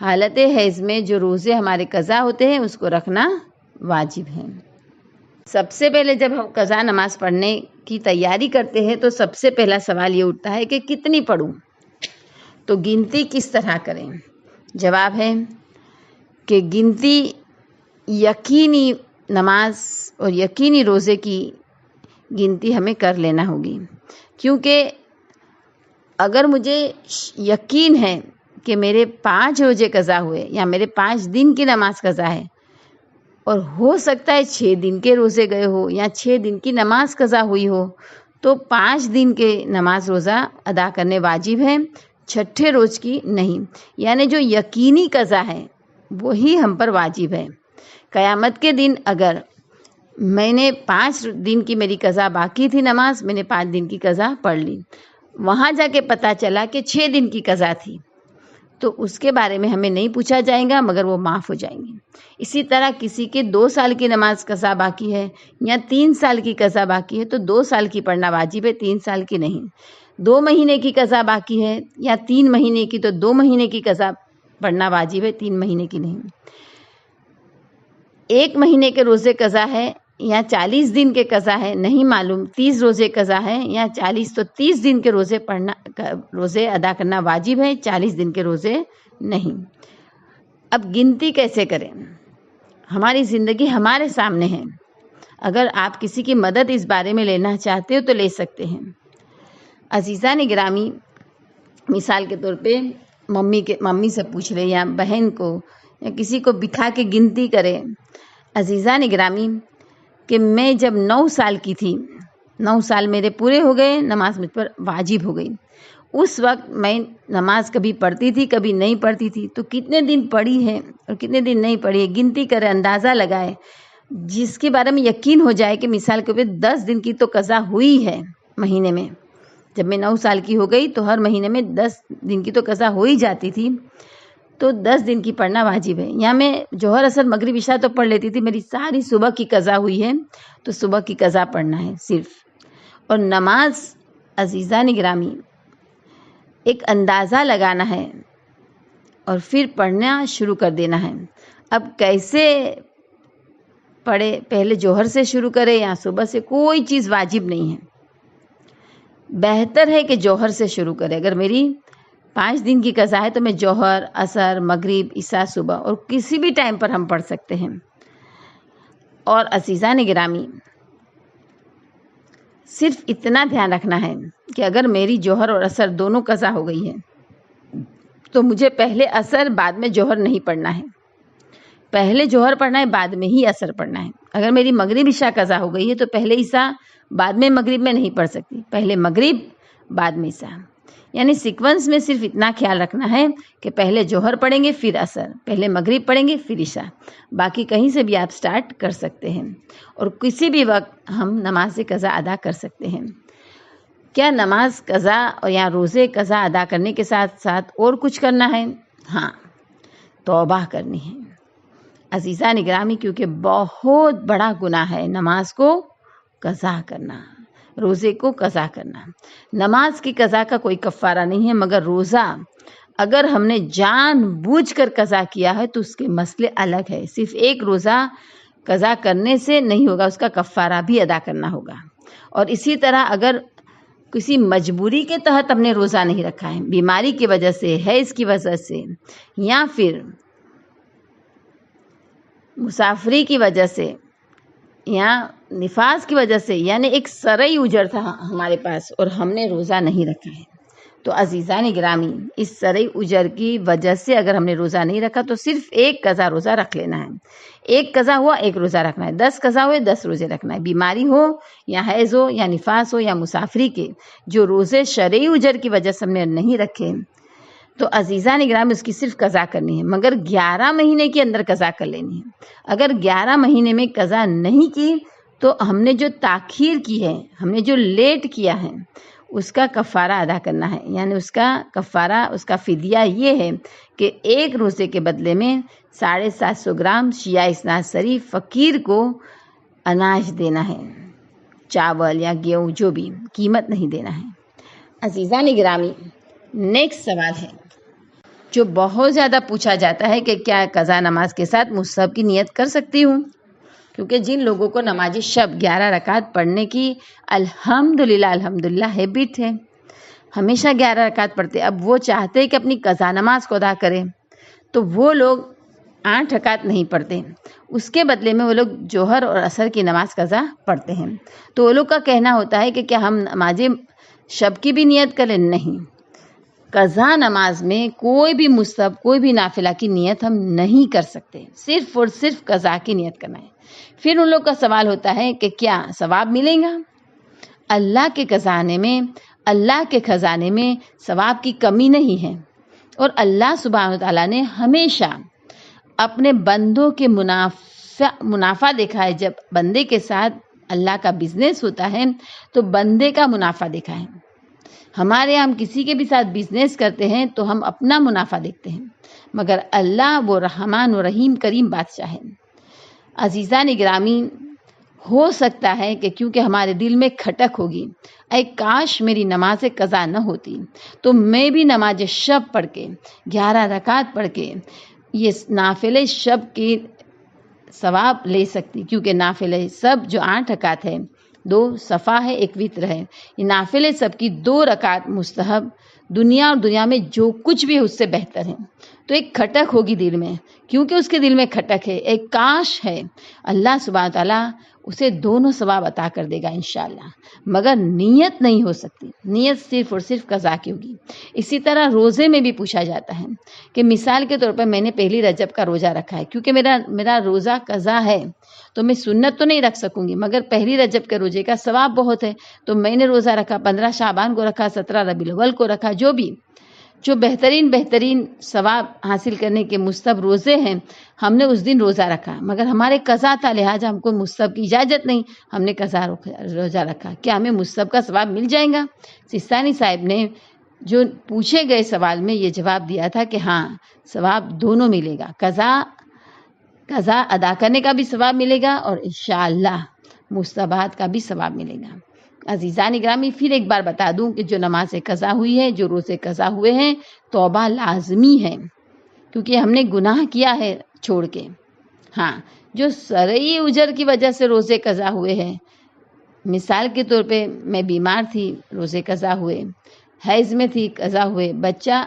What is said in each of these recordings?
حالت حیض میں جو روزے ہمارے قضا ہوتے ہیں اس کو رکھنا واجب ہے۔ سب سے پہلے جب ہم قضا نماز پڑھنے کی تیاری کرتے ہیں تو سب سے پہلا سوال یہ اٹھتا ہے کہ کتنی پڑھوں، تو گنتی کس طرح کریں؟ جواب ہے کہ گنتی یقینی نماز اور یقینی روزے کی گنتی ہمیں کر لینا ہوگی، کیونکہ اگر مجھے یقین ہے کہ میرے 5 روزے قضا ہوئے یا میرے 5 دن کی نماز قضا ہے، اور ہو سکتا ہے 6 دن کے روزے گئے ہو یا 6 دن کی نماز قضا ہوئی ہو، تو 5 دن کے نماز روزہ ادا کرنے واجب ہے، 6ٹھے روز کی نہیں۔ یعنی جو یقینی قضا ہے وہی ہم پر واجب ہے۔ قیامت کے دن اگر میں نے 5 دن کی میری قضا باقی تھی نماز، میں نے 5 دن کی قضا پڑھ لی، وہاں جا کے پتہ چلا کہ 6 دن کی قضا تھی، تو اس کے بارے میں ہمیں نہیں پوچھا جائے گا، مگر وہ معاف ہو جائیں گے۔ اسی طرح کسی کے 2 سال کی نماز قضا باقی ہے یا 3 سال کی قضا باقی ہے تو 2 سال کی پڑھنا واجب ہے، 3 سال کی نہیں۔ 2 مہینے کی قضا باقی ہے یا 3 مہینے کی تو 2 مہینے کی قضا پڑھنا واجب ہے، 3 مہینے کی نہیں۔ 1 مہینے کے روزے قضا ہے یا 40 دن کے قضا ہے نہیں معلوم، 30 روزے قضا ہے یا 40، تو 30 دن کے روزے ادا کرنا واجب ہے، 40 دن کے روزے نہیں۔ اب گنتی کیسے کریں؟ ہماری زندگی ہمارے سامنے ہے، اگر آپ کسی کی مدد اس بارے میں لینا چاہتے ہو تو لے سکتے ہیں۔ عزیزان گرامی، مثال کے طور پہ ممی سے پوچھ لے یا بہن کو یا کسی کو بٹھا کے گنتی کرے۔ عزیزان گرامی، کہ میں جب 9 سال کی تھی، 9 سال میرے پورے ہو گئے، نماز مجھ پر واجب ہو گئی۔ اس وقت میں نماز کبھی پڑھتی تھی کبھی نہیں پڑھتی تھی، تو کتنے دن پڑھی ہے اور کتنے دن نہیں پڑھی ہے گنتی کرے، اندازہ لگائے، جس کے بارے میں یقین ہو جائے کہ مثال کے اوپر 10 دن کی تو قضا ہوئی ہے مہینے میں۔ جب میں 9 سال کی ہو گئی تو ہر مہینے میں 10 دن کی تو قضا ہو ہی جاتی تھی، تو 10 دن کی پڑھنا واجب ہے۔ یا میں ظہر اثر مغرب عشاء تو پڑھ لیتی تھی، میری ساری صبح کی قضا ہوئی ہے تو صبح کی قضا پڑھنا ہے صرف۔ اور نماز عزیزان گرامی ایک اندازہ لگانا ہے اور پھر پڑھنا شروع کر دینا ہے۔ اب کیسے پڑھے، پہلے ظہر سے شروع کرے یا صبح سے، کوئی چیز واجب نہیں ہے۔ بہتر ہے کہ ظہر سے شروع کرے۔ اگر میری 5 دن کی قضا ہے تو میں ظہر، عصر، مغرب، عشاء، صبح اور کسی بھی ٹائم پر ہم پڑھ سکتے ہیں۔ اور عزیزان گرامی، صرف اتنا دھیان رکھنا ہے کہ اگر میری ظہر اور عصر دونوں قضا ہو گئی ہے تو مجھے پہلے عصر بعد میں ظہر نہیں پڑھنا ہے، پہلے ظہر پڑھنا ہے بعد میں ہی عصر پڑھنا ہے۔ اگر میری مغرب عشاء قضا ہو گئی ہے تو پہلے عشاء بعد میں مغرب میں نہیں پڑھ سکتی، پہلے مغرب بعد میں عشاء۔ یعنی سیکونس میں صرف اتنا خیال رکھنا ہے کہ پہلے ظہر پڑھیں گے پھر عصر، پہلے مغرب پڑھیں گے پھر عشاء، باقی کہیں سے بھی آپ سٹارٹ کر سکتے ہیں اور کسی بھی وقت ہم نماز قضا ادا کر سکتے ہیں۔ کیا نماز قضا اور یا روزے قضا ادا کرنے کے ساتھ ساتھ اور کچھ کرنا ہے؟ ہاں، توبہ کرنی ہے عزیزان گرامی، کیونکہ بہت بڑا گناہ ہے نماز کو قضا کرنا، روزے کو قضا کرنا۔ نماز کی قضا کا کوئی کفارہ نہیں ہے، مگر روزہ اگر ہم نے جان بوجھ کر قضا کیا ہے تو اس کے مسئلے الگ ہے۔ صرف ایک روزہ قضا کرنے سے نہیں ہوگا، اس کا کفارہ بھی ادا کرنا ہوگا۔ اور اسی طرح اگر کسی مجبوری کے تحت ہم نے روزہ نہیں رکھا ہے، بیماری کی وجہ سے، حیض کی وجہ سے، یا پھر مسافری کی وجہ سے یا نفاس کی وجہ سے، یعنی ایک سرئی اجر تھا ہمارے پاس اور ہم نے روزہ نہیں رکھا ہے، تو عزیزان گرامی اس سرئی اجر کی وجہ سے اگر ہم نے روزہ نہیں رکھا تو صرف ایک قضا روزہ رکھ لینا ہے۔ ایک قضا ہوا ایک روزہ رکھنا ہے، 10 قضا ہوئے 10 روزے رکھنا ہے۔ بیماری ہو یا حیض ہو یا نفاس ہو یا مسافری کے جو روزے شرعی اجر کی وجہ سے ہم نے نہیں رکھے تو عزیزان گرامی اس کی صرف قضا کرنی ہے، مگر 11 مہینے کے اندر قضا کر لینی ہے۔ اگر 11 مہینے میں قضا نہیں کی تو ہم نے جو تاخیر کی ہے، ہم نے جو لیٹ کیا ہے، اس کا کفارہ ادا کرنا ہے۔ یعنی اس کا کفارہ، اس کا فدیہ یہ ہے کہ ایک روزے کے بدلے میں 750 گرام شیاہ اسناد سری فقیر کو اناج دینا ہے، چاول یا گیہوں، جو بھی، قیمت نہیں دینا ہے۔ عزیزان گرامی، نیکسٹ سوال ہے جو بہت زیادہ پوچھا جاتا ہے کہ کیا قضا نماز کے ساتھ مستحب کی نیت کر سکتی ہوں، کیونکہ جن لوگوں کو نماز شب 11 رکعت پڑھنے کی الحمدللہ ہیبٹ ہے، ہمیشہ 11 رکعت پڑھتے، اب وہ چاہتے کہ اپنی قضا نماز کو ادا کریں، تو وہ لوگ 8 رکعت نہیں پڑھتے، اس کے بدلے میں وہ لوگ جوہر اور عصر کی نماز قضا پڑھتے ہیں۔ تو وہ لوگ کا کہنا ہوتا ہے کہ کیا ہم نماز شب کی بھی نیت کریں؟ نہیں، قضا نماز میں کوئی بھی مستحب کوئی بھی نافلہ کی نیت ہم نہیں کر سکتے، صرف اور صرف قضا کی نیت کرنا ہے۔ پھر ان لوگ کا سوال ہوتا ہے کہ کیا ثواب ملے گا؟ اللہ کے خزانے میں ثواب کی کمی نہیں ہے، اور اللہ سبحانہ وتعالیٰ نے ہمیشہ اپنے بندوں کے منافع دیکھا ہے۔ جب بندے کے ساتھ اللہ کا بزنس ہوتا ہے تو بندے کا منافع دیکھا ہے۔ ہمارے ہم کسی کے بھی ساتھ بزنس کرتے ہیں تو ہم اپنا منافع دیکھتے ہیں، مگر اللہ وہ رحمان و رحیم کریم بادشاہ ہے۔ عزیزان گرامی، ہو سکتا ہے کہ کیونکہ ہمارے دل میں کھٹک ہوگی، اے کاش میری نماز قضا نہ ہوتی تو میں بھی نماز شب پڑھ کے 11 رکعت پڑھ کے یہ نافلہ شب کی ثواب لے سکتی، کیونکہ نافلہ شب جو 8 رکعت ہے، 2 صفا ہے، 1 وتر ہے، یہ نافلہ شب کی 2 رکعت مستحب دنیا اور دنیا میں جو کچھ بھی ہے اس سے بہتر ہے۔ تو ایک کھٹک ہوگی دل میں، کیونکہ اس کے دل میں کھٹک ہے، ایک کاش ہے، اللہ سبحانہ تعالیٰ اسے دونوں ثواب عطا کر دے گا انشاءاللہ، مگر نیت نہیں ہو سکتی، نیت صرف اور صرف قضا کی ہوگی۔ اسی طرح روزے میں بھی پوچھا جاتا ہے کہ مثال کے طور پر میں نے پہلی رجب کا روزہ رکھا ہے، کیونکہ میرا روزہ قضا ہے تو میں سنت تو نہیں رکھ سکوں گی، مگر پہلی رجب کے روزے کا ثواب بہت ہے، تو میں نے روزہ رکھا، 15 شعبان کو رکھا، 17 ربیع الاول کو رکھا، جو بہترین ثواب حاصل کرنے کے مستحب روزے ہیں، ہم نے اس دن روزہ رکھا، مگر ہمارے قضا تھا، لہٰذا ہم کو مستحب کی اجازت نہیں، ہم نے قضا روزہ رکھا، کیا ہمیں مستحب کا ثواب مل جائے گا؟ سستانی صاحب نے جو پوچھے گئے سوال میں یہ جواب دیا تھا کہ ہاں، ثواب دونوں ملے گا، قضا ادا کرنے کا بھی ثواب ملے گا اور انشاءاللہ مستحبات کا بھی ثواب ملے گا۔ عزیزان گرامی، پھر ایک بار بتا دوں کہ جو نماز قضا ہوئی ہے، جو روزے قضا ہوئے ہیں، توبہ لازمی ہے، کیونکہ ہم نے گناہ کیا ہے چھوڑ کے۔ ہاں، جو شرعی اجر کی وجہ سے روزے قضا ہوئے ہیں، مثال کے طور پہ میں بیمار تھی، روزے قضا ہوئے، حیض میں تھی، قضا ہوئے، بچہ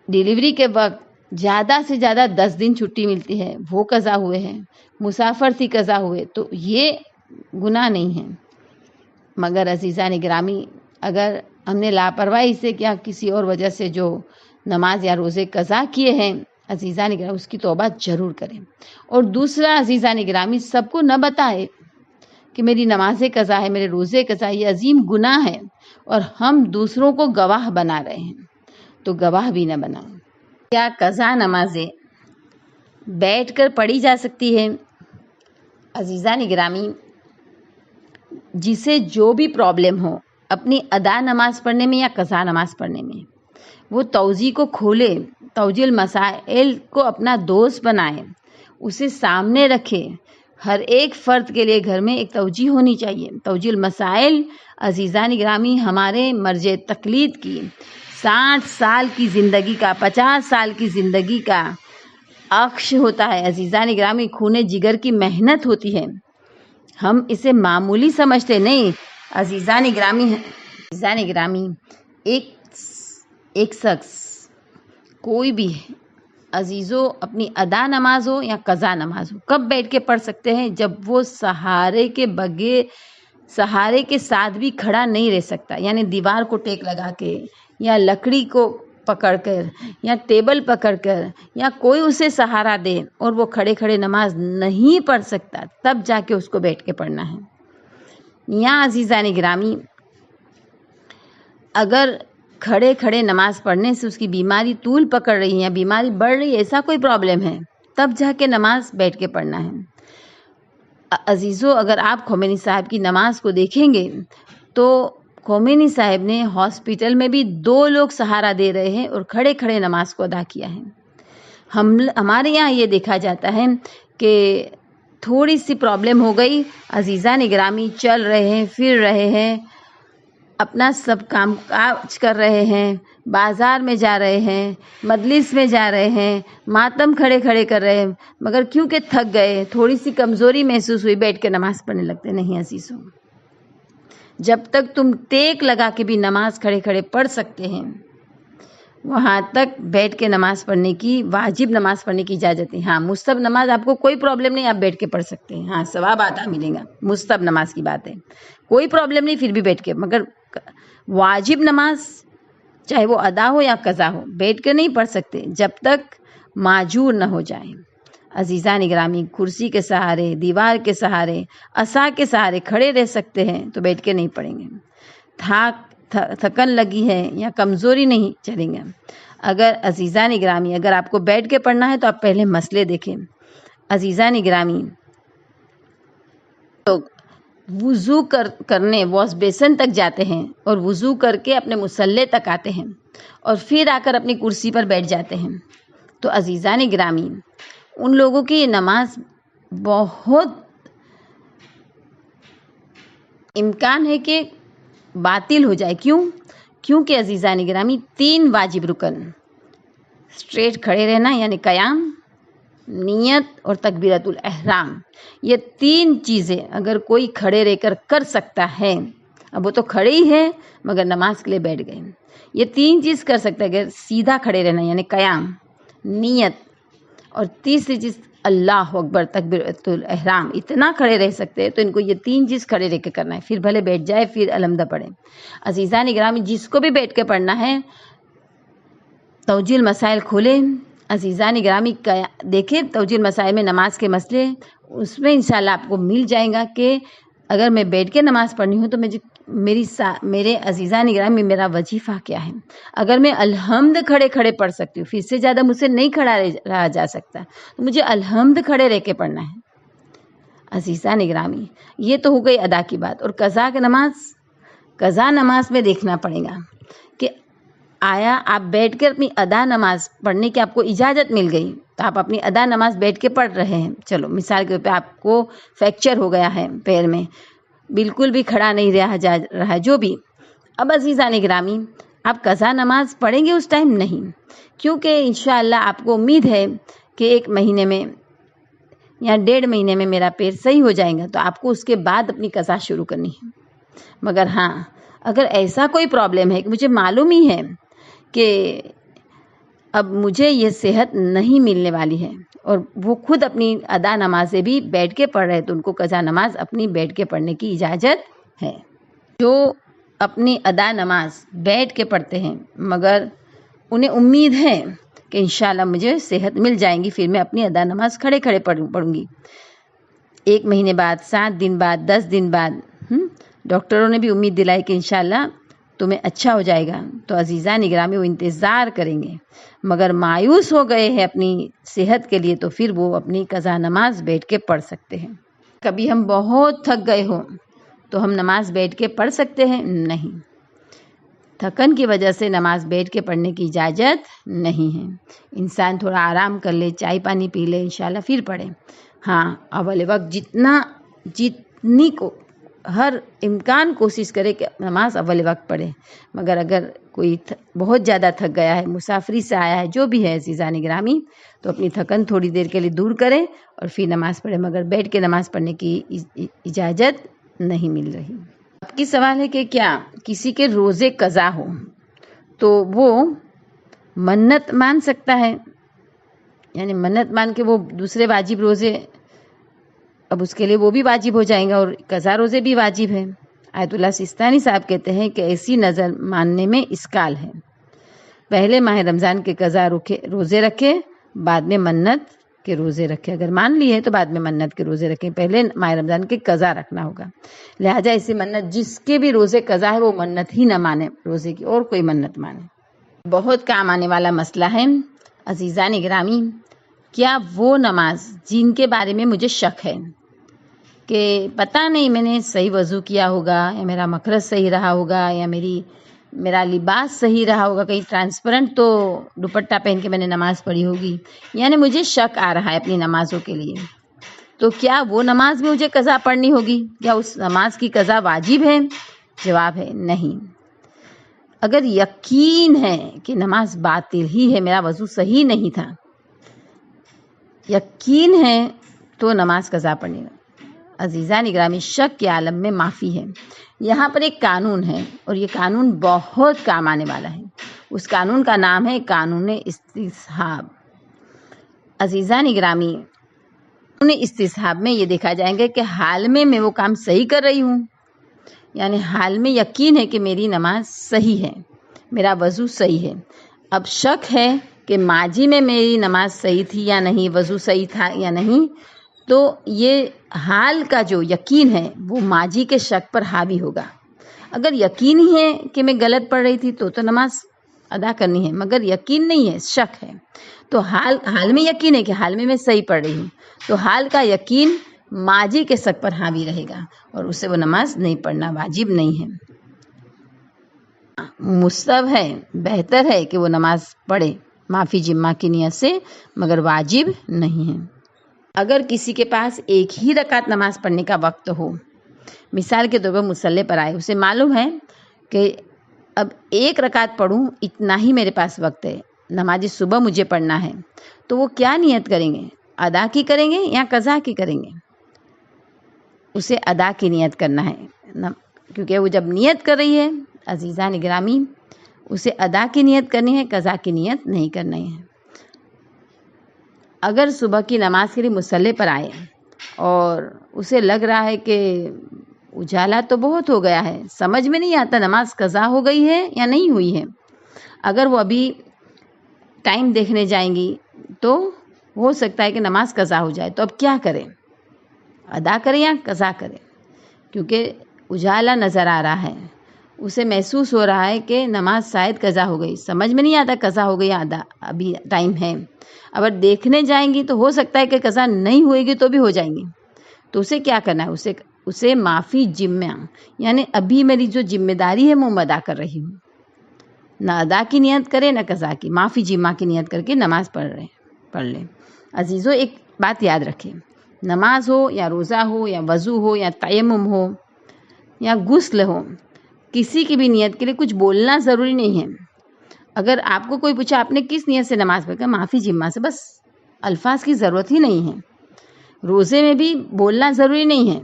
ڈیلیوری کے وقت زیادہ سے زیادہ 10 دن چھٹی ملتی ہے، وہ قضا ہوئے ہیں، مسافر تھی، قضا ہوئے، تو یہ گناہ نہیں ہے۔ مگر عزیزان گرامی، اگر ہم نے لاپرواہی سے کیا کسی اور وجہ سے جو نماز یا روزے قضا کیے ہیں، عزیزان گرامی اس کی توبہ ضرور کریں۔ اور دوسرا عزیزان گرامی، سب کو نہ بتائے کہ میری نماز قضا ہے، میرے روزے قضا، یہ عظیم گناہ ہے اور ہم دوسروں کو گواہ بنا رہے ہیں، تو گواہ بھی نہ بنائیں۔ کیا قضا نمازیں بیٹھ کر پڑھی جا سکتی ہے؟ عزیزان گرامی، جسے جو بھی پرابلم ہو اپنی ادا نماز پڑھنے میں یا قضا نماز پڑھنے میں، وہ توجیہ کو کھولے، توجیہ المسائل کو اپنا دوست بنائے، اسے سامنے رکھے۔ ہر ایک فرد کے لیے گھر میں ایک توجیہ ہونی چاہیے۔ توجیہ المسائل عزیزان گرامی ہمارے مرجع تقلید کی 60 سال کی زندگی کا، 50 سال کی زندگی کا عکس ہوتا ہے۔ عزیزان گرامی، خون جگر کی محنت ہوتی ہے، ہم اسے معمولی سمجھتے نہیں۔ عزیزان گرامی، ایک شخص کوئی بھی عزیزو اپنی ادا نماز ہو یا قضا نماز ہو کب بیٹھ کے پڑھ سکتے ہیں؟ جب وہ سہارے کے ساتھ بھی کھڑا نہیں رہ سکتا، یعنی دیوار کو ٹیک لگا کے یا لکڑی کو پکڑ کر یا ٹیبل پکڑ کر یا کوئی اسے سہارا دے اور وہ کھڑے کھڑے نماز نہیں پڑھ سکتا، تب جا کے اس کو بیٹھ کے پڑھنا ہے۔ یا عزیزان گرامی، اگر کھڑے کھڑے نماز پڑھنے سے اس کی بیماری طول پکڑ رہی ہے یا بیماری بڑھ رہی ہے، ایسا کوئی پرابلم ہے، تب جا کے نماز بیٹھ کے پڑھنا ہے۔ عزیزو، اگر آپ خمینی صاحب کی نماز کو دیکھیں گے تو خمینی صاحب نے ہاسپٹل میں بھی 2 لوگ سہارا دے رہے ہیں اور کھڑے کھڑے نماز کو ادا کیا ہے۔ ہمارے یہاں یہ دیکھا جاتا ہے کہ تھوڑی سی پرابلم ہو گئی، عزیزان گرامی چل رہے ہیں، پھر رہے ہیں، اپنا سب کام کاج کر رہے ہیں، بازار میں جا رہے ہیں، مجلس میں جا رہے ہیں، ماتم کھڑے کھڑے کر رہے ہیں، مگر کیونکہ تھک گئے، تھوڑی سی کمزوری محسوس ہوئی، بیٹھ کے نماز پڑھنے لگتے. نہیں عزیزوں، جب تک تم ٹیک لگا کے بھی نماز کھڑے کھڑے پڑھ سکتے ہیں، وہاں تک بیٹھ کے نماز پڑھنے کی، واجب نماز پڑھنے کی اجازت ہے. ہاں مستحب نماز آپ کو کوئی پرابلم نہیں، آپ بیٹھ کے پڑھ سکتے ہیں. ہاں ثواب آتا ملے گا. مستحب نماز کی بات ہے، کوئی پرابلم نہیں، پھر بھی بیٹھ کے. مگر واجب نماز چاہے وہ ادا ہو یا قضا ہو، بیٹھ کے نہیں پڑھ سکتے جب تک معجور نہ ہو جائیں. عزیزان گرامی، کرسی کے سہارے، دیوار کے سہارے، عصا کے سہارے کھڑے رہ سکتے ہیں تو بیٹھ کے نہیں پڑھیں گے. تھکن لگی ہے یا کمزوری نہیں، چلیں گے. اگر عزیزان گرامی، اگر آپ کو بیٹھ کے پڑھنا ہے تو آپ پہلے مسئلے دیکھیں. عزیزان گرامی، تو وضو کرنے واش بیسن تک جاتے ہیں اور وضو کر کے اپنے مصلے تک آتے ہیں اور پھر آ کر اپنی کرسی پر بیٹھ جاتے ہیں. تو عزیزان گرامی، ان لوگوں کی یہ نماز بہت امکان ہے کہ باطل ہو جائے. کیونکہ عزیزان گرامی 3 واجب رکن، اسٹریٹ کھڑے رہنا یعنی قیام، نیت اور تکبیرۃ الاحرام، یہ 3 چیزیں اگر کوئی کھڑے رہ کر کر سکتا ہے، اب وہ تو کھڑے ہی ہے مگر نماز کے لیے بیٹھ گئے، یہ 3 چیز کر سکتا ہے. اگر سیدھا کھڑے رہنا یعنی قیام، نیت اور تیسری چیز اللہ اکبر تکبیرۃ الاحرام، اتنا کھڑے رہ سکتے ہیں تو ان کو یہ 3 چیز کھڑے رہ کے کرنا ہے. پھر بھلے بیٹھ جائے، پھر الحمدہ پڑھے. عزیزان گرامی، جس کو بھی بیٹھ کے پڑھنا ہے توجیہ المسائل کھولے. عزیزان گرامی دیکھیں توجیہ المسائل میں نماز کے مسئلے، اس میں انشاءاللہ آپ کو مل جائیں گا کہ اگر میں بیٹھ کے نماز پڑھنی ہوں تو میرے عزیزان گرامی میرا وظیفہ کیا ہے. اگر میں الحمد کھڑے کھڑے پڑھ سکتی ہوں، پھر سے زیادہ مجھ سے نہیں کھڑا رہا جا سکتا، تو مجھے الحمد کھڑے رہ کے پڑھنا ہے. عزیزان گرامی، یہ تو ہو گئی ادا کی بات. اور قضا نماز میں دیکھنا پڑے گا کہ آیا آپ بیٹھ کر اپنی ادا نماز پڑھنے کی آپ کو اجازت مل گئی تو آپ اپنی ادا نماز بیٹھ کے پڑھ رہے ہیں. چلو مثال کے طور پہ آپ کو فریکچر ہو گیا ہے پیر میں، بالکل بھی کھڑا نہیں رہا جا رہا ہے، جو بھی. اب عزیزان گرامی، آپ قضا نماز پڑھیں گے اس ٹائم نہیں، کیونکہ انشاءاللہ آپ کو امید ہے کہ 1 مہینے میں یا 1.5 مہینے میں میرا پیر صحیح ہو جائے گا، تو آپ کو اس کے بعد اپنی قضا شروع کرنی ہے. مگر ہاں اگر ایسا کوئی پرابلم ہے کہ مجھے معلوم ہی ہے کہ اب مجھے یہ صحت نہیں ملنے والی ہے اور وہ خود اپنی ادا نمازیں بھی بیٹھ کے پڑھ رہے تو ان کو قضا نماز اپنی بیٹھ کے پڑھنے کی اجازت ہے. جو اپنی ادا نماز بیٹھ کے پڑھتے ہیں مگر انہیں امید ہے کہ انشاءاللہ مجھے صحت مل جائیں گی، پھر میں اپنی ادا نماز کھڑے کھڑے پڑھوں گی. 1 مہینے بعد، 7 دن بعد، 10 دن بعد، ڈاکٹروں نے بھی امید دلائی کہ انشاءاللہ تمہیں اچھا ہو جائے گا. تو عزیزان گرامی، وہ انتظار کریں گے مگر مایوس ہو گئے ہیں اپنی صحت کے لیے، تو پھر وہ اپنی قضا نماز بیٹھ کے پڑھ سکتے ہیں. کبھی ہم بہت تھک گئے ہوں تو ہم نماز بیٹھ کے پڑھ سکتے ہیں؟ نہیں، تھکن کی وجہ سے نماز بیٹھ کے پڑھنے کی اجازت نہیں ہے. انسان تھوڑا آرام کر لے، چائے پانی پی لے، انشاءاللہ پھر پڑھے. ہاں اول وقت جتنی کو ہر امکان کوشش کرے کہ نماز اول وقت پڑھے. مگر اگر کوئی بہت زیادہ تھک گیا ہے، مسافری سے آیا ہے، جو بھی ہے عزیزان گرامی، تو اپنی تھکن تھوڑی دیر کے لیے دور کرے اور پھر نماز پڑھے، مگر بیٹھ کے نماز پڑھنے کی اجازت نہیں مل رہی. اب کی سوال ہے کہ کیا کسی کے روزے قضا ہو تو وہ منت مان سکتا ہے؟ یعنی منت مان کے وہ دوسرے واجب روزے، اب اس کے لیے وہ بھی واجب ہو جائیں گا اور قضا روزے بھی واجب ہیں. آیت اللہ سیستانی صاحب کہتے ہیں کہ ایسی نظر ماننے میں اشکال ہے. پہلے ماہ رمضان کے قضا روزے رکھے، بعد میں منت کے روزے رکھے. اگر مان لی ہے تو بعد میں منت کے روزے رکھیں، پہلے ماہ رمضان کے قضا رکھنا ہوگا. لہٰذا ایسی منت، جس کے بھی روزے قضا ہے وہ منت ہی نہ مانے روزے کی، اور کوئی منت مانے. بہت کام آنے والا مسئلہ ہے. عزیزان گرامی، کیا وہ نماز جن کے بارے میں مجھے شک ہے کہ پتہ نہیں میں نے صحیح وضو کیا ہوگا یا میرا مخرج صحیح رہا ہوگا یا میرا لباس صحیح رہا ہوگا، کہیں ٹرانسپرنٹ تو دوپٹہ پہن کے میں نے نماز پڑھی ہوگی، یعنی مجھے شک آ رہا ہے اپنی نمازوں کے لیے، تو کیا وہ نماز میں مجھے قضا پڑھنی ہوگی؟ کیا اس نماز کی قضا واجب ہے جواب ہے نہیں۔ اگر یقین ہے کہ نماز باطل ہی ہے، میرا وضو صحیح نہیں تھا، یقین ہے تو نماز قضا پڑھنے گا۔ عزیزان اکرامی، شک کے عالم میں معافی ہے۔ یہاں پر ایک قانون ہے اور یہ قانون بہت کام آنے والا ہے۔ اس قانون کا نام ہے قانون استصحاب۔ عزیزان اکرامی، قانون استصحاب میں یہ دیکھا جائے گا کہ حال میں وہ کام صحیح کر رہی ہوں، یعنی حال میں یقین ہے کہ میری نماز صحیح ہے، میرا وضو صحیح ہے۔ اب شک ہے کہ ماضی میں میری نماز صحیح تھی یا نہیں، وضو صحیح تھا یا نہیں، تو یہ حال کا جو یقین ہے وہ ماضی کے شک پر حاوی ہوگا۔ اگر یقین ہی ہے کہ میں غلط پڑھ رہی تھی تو نماز ادا کرنی ہے، مگر یقین نہیں ہے، شک ہے، تو حال میں یقین ہے کہ حال میں صحیح پڑھ رہی ہوں، تو حال کا یقین ماضی کے شک پر حاوی رہے گا اور اسے وہ نماز نہیں پڑھنا، واجب نہیں ہے۔ مستحب ہے، بہتر ہے کہ وہ نماز پڑھے معافی جمعہ کی نیت سے، مگر واجب نہیں ہے۔ اگر کسی کے پاس ایک ہی رکعت نماز پڑھنے کا وقت ہو، مثال کے طور پر مصلی پر آئے، اسے معلوم ہے کہ اب ایک رکعت پڑھوں، اتنا ہی میرے پاس وقت ہے، نماز صبح مجھے پڑھنا ہے، تو وہ کیا نیت کریں گے؟ ادا کی کریں گے یا قضا کی کریں گے؟ اسے ادا کی نیت کرنا ہے، کیونکہ وہ جب نیت کر رہی ہے عزیزان گرامی، اسے ادا کی نیت کرنی ہے، قضا کی نیت نہیں کرنی ہے۔ اگر صبح کی نماز کے لیے مصلی پر آئے اور اسے لگ رہا ہے کہ اجالا تو بہت ہو گیا ہے، سمجھ میں نہیں آتا نماز قضا ہو گئی ہے یا نہیں ہوئی ہے، اگر وہ ابھی ٹائم دیکھنے جائیں گی تو ہو سکتا ہے کہ نماز قضا ہو جائے، تو اب کیا کریں؟ ادا کریں یا قضا کریں؟ کیونکہ اجالا نظر آ رہا ہے، اسے محسوس ہو رہا ہے کہ نماز شاید قضا ہو گئی، سمجھ میں نہیں آتا قضا ہو گئی یا ادا ابھی ٹائم ہے۔ اگر دیکھنے جائیں گی تو ہو سکتا ہے کہ قضا نہیں ہوئے گی تو بھی ہو جائیں گی، تو اسے کیا کرنا ہے؟ اسے معافی جمعہ، یعنی ابھی میری جو ذمہ داری ہے وہ ادا کر رہی ہوں، نہ ادا کی نیت کرے نہ قضا کی، معافی جمعہ کی نیت کر کے نماز پڑھ لیں۔ عزیزو، ایک بات یاد رکھیں، نماز ہو یا روزہ ہو یا وضو ہو یا تیمم ہو یا غسل ہو، کسی کی بھی نیت کے لیے کچھ بولنا ضروری نہیں ہے۔ اگر آپ کو کوئی پوچھا آپ نے کس نیت سے نماز پڑھی، معافی جمعہ سے، بس الفاظ کی ضرورت ہی نہیں ہے۔ روزے میں بھی بولنا ضروری نہیں ہے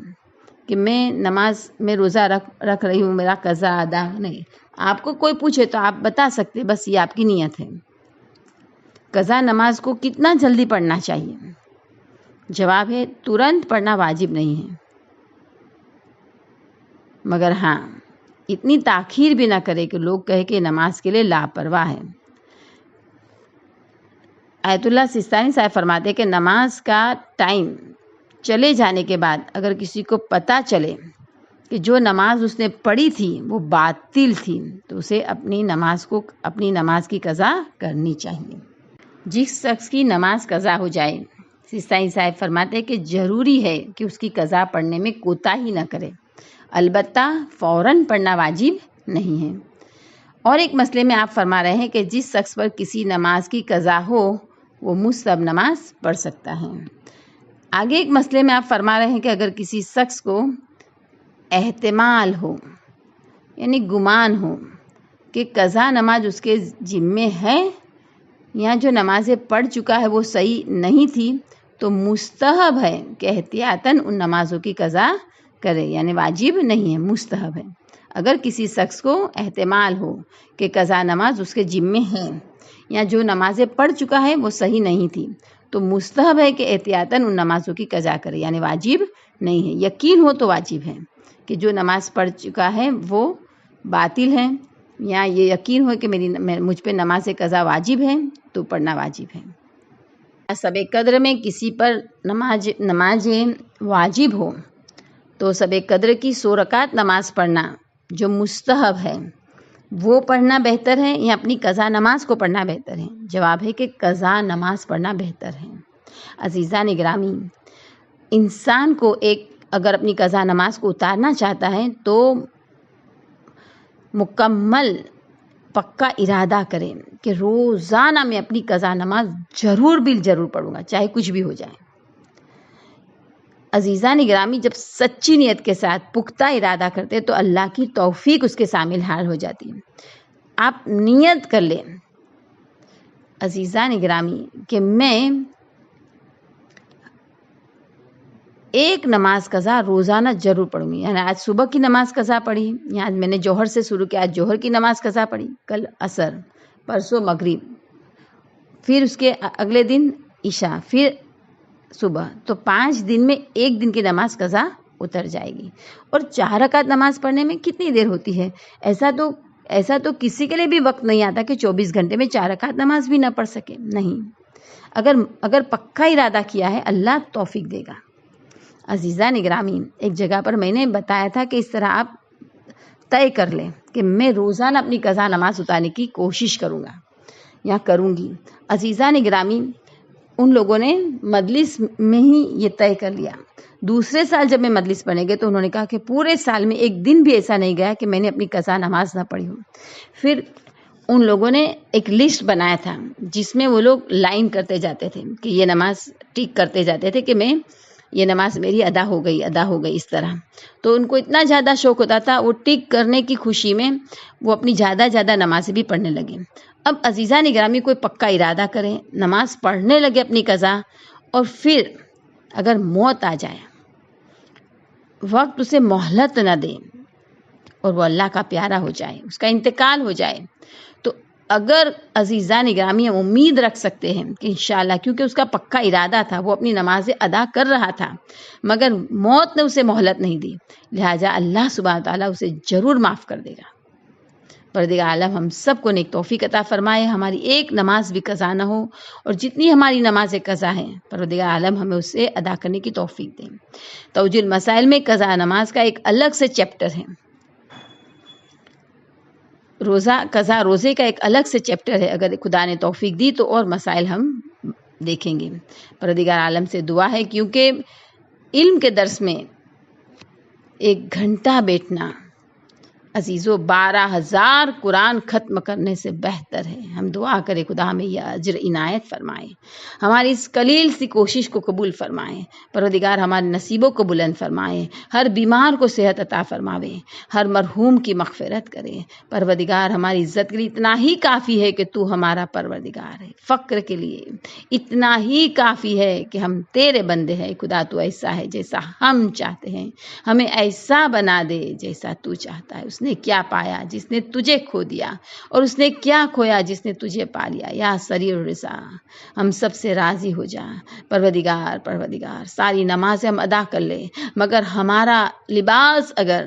کہ میں روزہ رکھ رہی ہوں، میرا قضا ادا نہیں۔ آپ کو کوئی پوچھے تو آپ بتا سکتے، بس یہ آپ کی نیت ہے۔ قضا نماز کو کتنا جلدی پڑھنا چاہیے؟ جواب ہے ترنت پڑھنا واجب نہیں ہے، مگر ہاں اتنی تاخیر بھی نہ کرے کہ لوگ کہے کہ نماز کے لیے لاپرواہ ہے۔ آیت اللہ سستانی صاحب فرماتے کہ نماز کا ٹائم چلے جانے کے بعد اگر کسی کو پتہ چلے کہ جو نماز اس نے پڑھی تھی وہ باطل تھی، تو اسے اپنی نماز کی قضا کرنی چاہیے۔ جس شخص کی نماز قضا ہو جائے، سستانی صاحب فرماتے کہ ضروری ہے کہ اس کی قضا پڑھنے میں کوتاہی نہ کرے، البتہ فوراً پڑھنا واجب نہیں ہے۔ اور ایک مسئلے میں آپ فرما رہے ہیں کہ جس شخص پر کسی نماز کی قضا ہو وہ مستحب نماز پڑھ سکتا ہے۔ آگے ایک مسئلے میں آپ فرما رہے ہیں کہ اگر کسی شخص کو احتمال ہو، یعنی گمان ہو کہ قضا نماز اس کے ذمے ہے یا جو نمازیں پڑھ چکا ہے وہ صحیح نہیں تھی، تو مستحب ہے کہ احتیاطاً ان نمازوں کی قضا کرے، یعنی واجب نہیں ہے، مستحب ہے۔ اگر کسی شخص کو احتمال ہو کہ قضا نماز اس کے ذمے ہے یا جو نمازیں پڑھ چکا ہے وہ صحیح نہیں تھی، تو مستحب ہے کہ احتیاطاً ان نمازوں کی قضا کرے، یعنی واجب نہیں ہے۔ یقین ہو تو واجب ہے کہ جو نماز پڑھ چکا ہے وہ باطل ہے، یا یہ یقین ہو کہ مجھ پہ نماز قضا واجب ہے تو پڑھنا واجب ہے۔ شب قدر میں کسی پر نماز واجب ہو تو شب قدر کی 100 رکعت نماز پڑھنا جو مستحب ہے وہ پڑھنا بہتر ہے یا اپنی قضا نماز کو پڑھنا بہتر ہے؟ جواب ہے کہ قضا نماز پڑھنا بہتر ہے۔ عزیزان گرامی، انسان کو اگر اپنی قضا نماز کو اتارنا چاہتا ہے تو مکمل پکا ارادہ کریں کہ روزانہ میں اپنی قضا نماز ضرور پڑھوں گا، چاہے کچھ بھی ہو جائے۔ عزیزان گرامی جب سچی نیت کے ساتھ پختہ ارادہ کرتے تو اللہ کی توفیق اس کے شامل حال ہو جاتی ہے. آپ نیت کر لیں عزیزان گرامی کہ میں ایک نماز قضا روزانہ ضرور پڑھوں گی. یعنی آج صبح کی نماز قضا پڑھی, یا آج میں نے جوہر سے شروع کیا, آج جوہر کی نماز قضا پڑھی, کل عصر, پرسوں مغرب, پھر اس کے اگلے دن عشاء, پھر صبح, تو 5 دن میں 1 دن کی نماز قضا اتر جائے گی. اور 4 رکعت نماز پڑھنے میں کتنی دیر ہوتی ہے؟ ایسا تو کسی کے لیے بھی وقت نہیں آتا کہ 24 گھنٹے میں 4 رکعت نماز بھی نہ پڑھ سکے. نہیں, اگر پکا ارادہ کیا ہے اللہ توفیق دے گا. عزیزان گرامی ایک جگہ پر میں نے بتایا تھا کہ اس طرح آپ طے کر لیں کہ میں روزانہ اپنی قضا نماز اتارنے کی کوشش کروں گا یا کروں گی. عزیزان گرامی ان لوگوں نے مجلس میں ہی یہ طے کر لیا. دوسرے سال جب میں مجلس پڑھنے گئے تو انہوں نے کہا کہ پورے سال میں ایک دن بھی ایسا نہیں گیا کہ میں نے اپنی قضا نماز نہ پڑھی ہوں. پھر ان لوگوں نے ایک لسٹ بنایا تھا جس میں وہ لوگ لائن کرتے جاتے تھے کہ یہ نماز ٹک کرتے جاتے تھے کہ میں یہ نماز میری ادا ہو گئی اس طرح. تو ان کو اتنا زیادہ شوق ہوتا تھا, وہ ٹک کرنے کی خوشی میں وہ اپنی زیادہ نمازیں بھی پڑھنے لگے. اب عزیزان گرامی کوئی پکا ارادہ کریں, نماز پڑھنے لگے اپنی قضا, اور پھر اگر موت آ جائے, وقت اسے مہلت نہ دے اور وہ اللہ کا پیارا ہو جائے, اس کا انتقال ہو جائے, تو اگر عزیزان گرامی ہم امید رکھ سکتے ہیں کہ انشاءاللہ, کیونکہ اس کا پکا ارادہ تھا, وہ اپنی نمازیں ادا کر رہا تھا مگر موت نے اسے مہلت نہیں دی, لہٰذا اللہ سبحانہ تعالیٰ اسے ضرور معاف کر دے گا. پروردگار عالم ہم سب کو نیک توفیق عطا فرمائے, ہماری ایک نماز بھی قضا نہ ہو, اور جتنی ہماری نمازیں قضا ہیں پروردگار عالم ہمیں اسے ادا کرنے کی توفیق دیں. توجیہ المسائل میں قضا نماز کا ایک الگ سے چیپٹر ہے, قضا روزے کا ایک الگ سے چیپٹر ہے. اگر خدا نے توفیق دی تو اور مسائل ہم دیکھیں گے. پروردگار عالم سے دعا ہے, کیونکہ علم کے درس میں 1 گھنٹہ بیٹھنا عزیزو 12,000 قرآن ختم کرنے سے بہتر ہے. ہم دعا کریں خدا ہمیں یہ اجر عنایت فرمائے, ہماری اس قلیل سی کوشش کو قبول فرمائے. پروردگار ہمارے نصیبوں کو بلند فرمائے, ہر بیمار کو صحت عطا فرماوے, ہر مرحوم کی مغفرت کرے. پروردگار ہماری عزت کے لیے اتنا ہی کافی ہے کہ تو ہمارا پروردگار ہے, فقر کے لیے اتنا ہی کافی ہے کہ ہم تیرے بندے ہیں. خدا تو ایسا ہے جیسا ہم چاہتے ہیں, ہمیں ایسا بنا دے جیسا تو چاہتا ہے. اس نے کیا پایا جس نے تجھے کھو دیا, اور اس نے کیا کھویا جس نے تجھے پا لیا. یا سریع الرضا, ہم سب سے راضی ہو جا. پروردگار ساری نمازیں ہم ادا کر لے, مگر ہمارا لباس اگر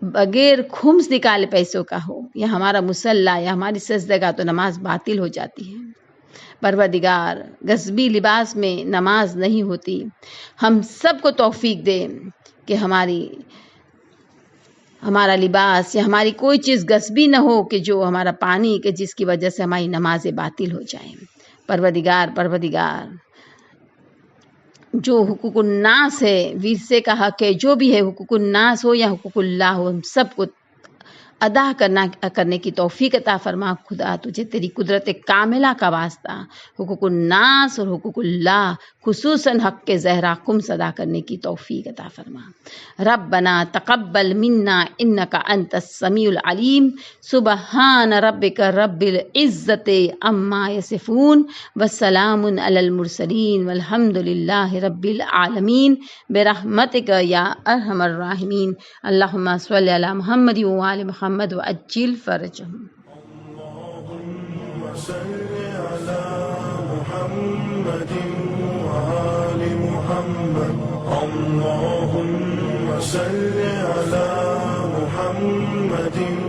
بغیر خمس نکالے پیسوں کا ہو, یا ہمارا مصلی یا ہماری سجدگاہ, تو نماز باطل ہو جاتی ہے. پروردگار غصبی لباس میں نماز نہیں ہوتی. ہم سب کو توفیق دے کہ ہمارا لباس یا ہماری کوئی چیز غصبی نہ ہو کہ جو ہمارا پانی کہ جس کی وجہ سے ہماری نمازیں باطل ہو جائیں. پروردگار جو حقوق الناس ہے, ورثے کا حق ہے, جو بھی ہے, حقوق الناس ہو یا حقوق اللہ ہو, ہم سب کو ادا کرنے کی توفیق عطا فرما. خدا تجھے تیری قدرت کاملہ کا واسطہ حقوق الناس اور حقوق اللہ خصوصاً حق کے زہرا خمس ادا کرنے کی توفیق عطا فرما. ربنا تقبل منا انک انت السمیع العلیم. سبحان ربک رب العزت عما یصفون وسلام علی المرسلین والحمد للہ رب العالمین برحمتک یا ارحم الراحمین. اللہم صلی علی محمد وآل محمد وعجل فرجهم. اللهم صل على محمد وآل محمد. اللهم صل على محمد